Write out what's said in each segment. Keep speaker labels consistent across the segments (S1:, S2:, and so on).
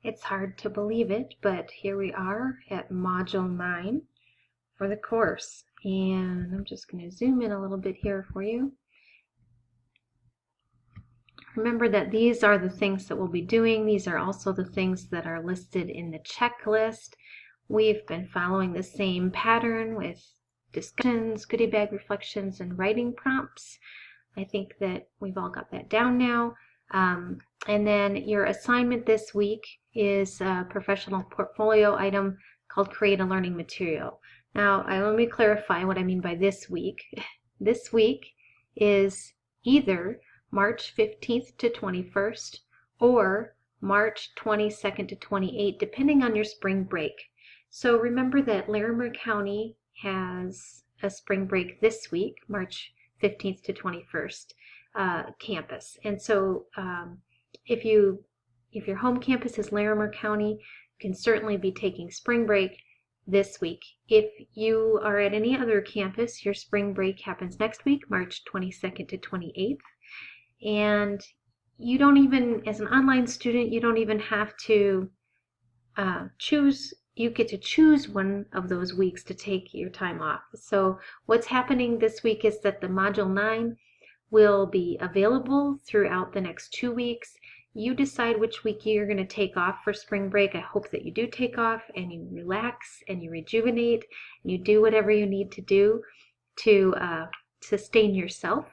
S1: It's hard to believe it, but here we are at Module 9 for the course. And I'm just going to zoom in a little bit here for you. Remember that these are the things that we'll be doing. These are also the things that are listed in the checklist. We've been following the same pattern with discussions, goodie bag reflections, and writing prompts. I think that we've all got that down now. And then your assignment this week is a professional portfolio item called Create a Learning Material. Now, let me clarify what I mean by this week. This week is either March 15th to 21st or March 22nd to 28th, depending on your spring break. So remember that Larimer County has a spring break this week, March 15th to 21st campus. And so if your home campus is Larimer County, you can certainly be taking spring break this week. If you are at any other campus, your spring break happens next week, March 22nd to 28th. And you don't even, as an online student, you don't even have to choose. You get to choose one of those weeks to take your time off. So what's happening this week is that the Module 9 will be available throughout the next 2 weeks. You decide which week you're going to take off for spring break. I hope that you do take off and you relax and you rejuvenate and you do whatever you need to do to sustain yourself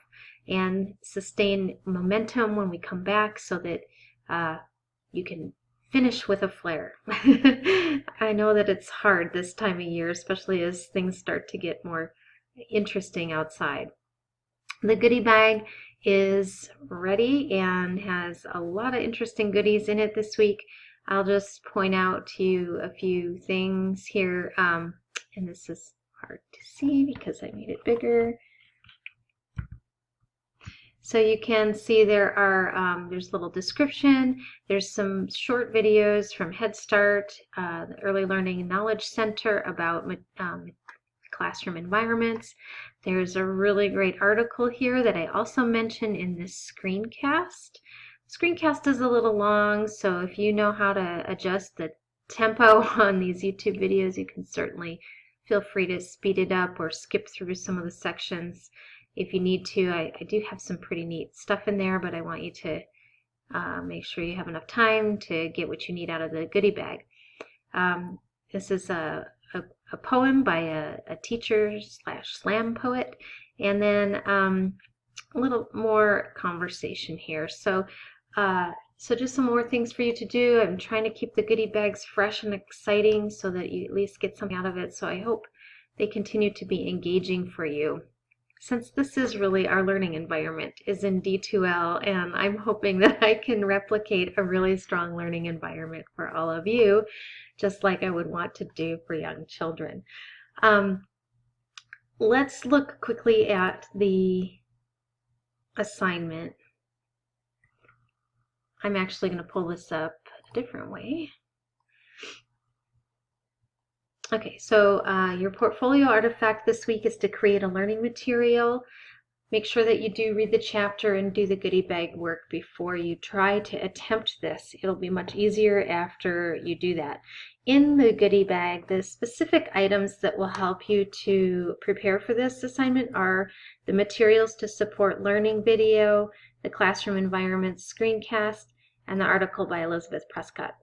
S1: and sustain momentum when we come back so that you can finish with a flare. I know that it's hard this time of year, especially as things start to get more interesting outside. The goodie bag is ready and has a lot of interesting goodies in it this week. I'll just point out to you a few things here, and this is hard to see because I made it bigger. So you can see there are there's a little description. There's some short videos from Head Start, the Early Learning and Knowledge Center about classroom environments. There's a really great article here that I also mentioned in this screencast. Screencast is a little long, so if you know how to adjust the tempo on these YouTube videos, you can certainly feel free to speed it up or skip through some of the sections if you need to. I do have some pretty neat stuff in there, but I want you to make sure you have enough time to get what you need out of the goodie bag. This is a poem by a teacher / slam poet, and then a little more conversation here. So just some more things for you to do. I'm trying to keep the goodie bags fresh and exciting so that you at least get something out of it. So I hope they continue to be engaging for you. Since this is really our learning environment is in D2L, and I'm hoping that I can replicate a really strong learning environment for all of you, just like I would want to do for young children. Let's look quickly at the assignment. I'm actually going to pull this up a different way. Okay, so your portfolio artifact this week is to create a learning material. Make sure that you do read the chapter and do the goodie bag work before you try to attempt this. It'll be much easier after you do that. In the goodie bag, the specific items that will help you to prepare for this assignment are the materials to support learning video, the classroom environment screencast, and the article by Elizabeth Prescott.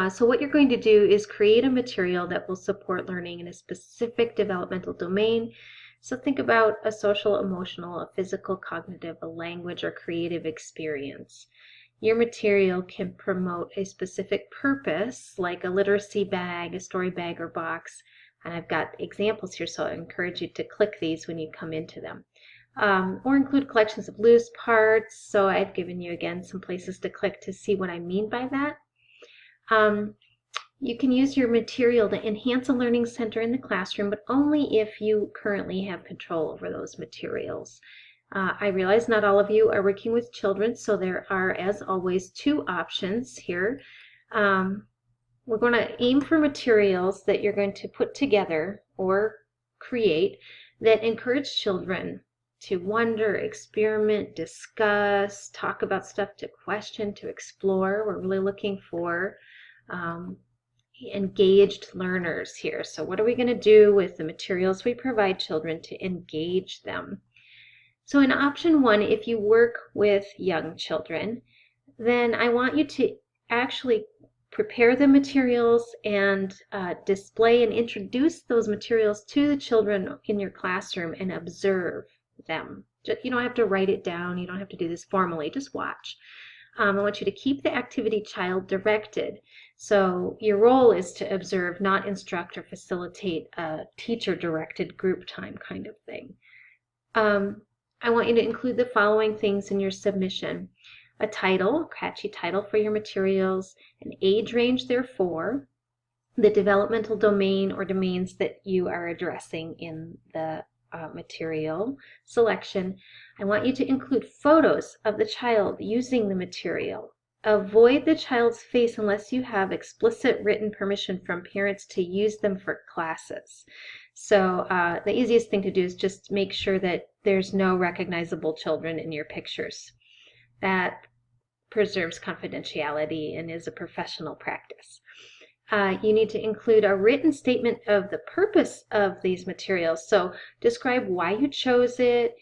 S1: So what you're going to do is create a material that will support learning in a specific developmental domain. So think about a social, emotional, a physical, cognitive, a language, or creative experience. Your material can promote a specific purpose, like a literacy bag, a story bag, or box. And I've got examples here, so I encourage you to click these when you come into them. Or include collections of loose parts. So I've given you, again, some places to click to see what I mean by that. You can use your material to enhance a learning center in the classroom, but only if you currently have control over those materials. I realize not all of you are working with children, so there are, as always, 2 options here. We're going to aim for materials that you're going to put together or create that encourage children to wonder, experiment, discuss, talk about stuff, to question, to explore. We're really looking for engaged learners here. So what are we going to do with the materials we provide children to engage them? So in option 1, if you work with young children, then I want you to actually prepare the materials and display and introduce those materials to the children in your classroom and observe them. You don't have to write it down. You don't have to do this formally. Just watch. I want you to keep the activity child directed. So your role is to observe, not instruct or facilitate a teacher-directed group time kind of thing. I want you to include the following things in your submission: a title, catchy title for your materials, an age range therefore, the developmental domain or domains that you are addressing in the material selection. I want you to include photos of the child using the material. Avoid the child's face unless you have explicit written permission from parents to use them for classes. So the easiest thing to do is just make sure that there's no recognizable children in your pictures. That preserves confidentiality and is a professional practice. You need to include a written statement of the purpose of these materials. So describe why you chose it.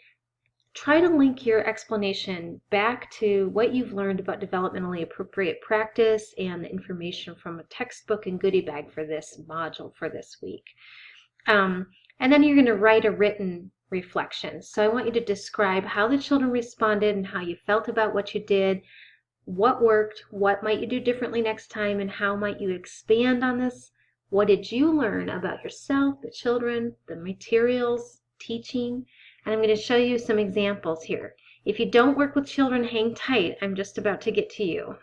S1: Try to link your explanation back to what you've learned about developmentally appropriate practice and the information from a textbook and goodie bag for this module for this week. And then you're going to write a written reflection. So I want you to describe how the children responded and how you felt about what you did, what worked, what might you do differently next time, and how might you expand on this. What did you learn about yourself, the children, the materials, teaching? And I'm going to show you some examples here. If you don't work with children, hang tight. I'm just about to get to you.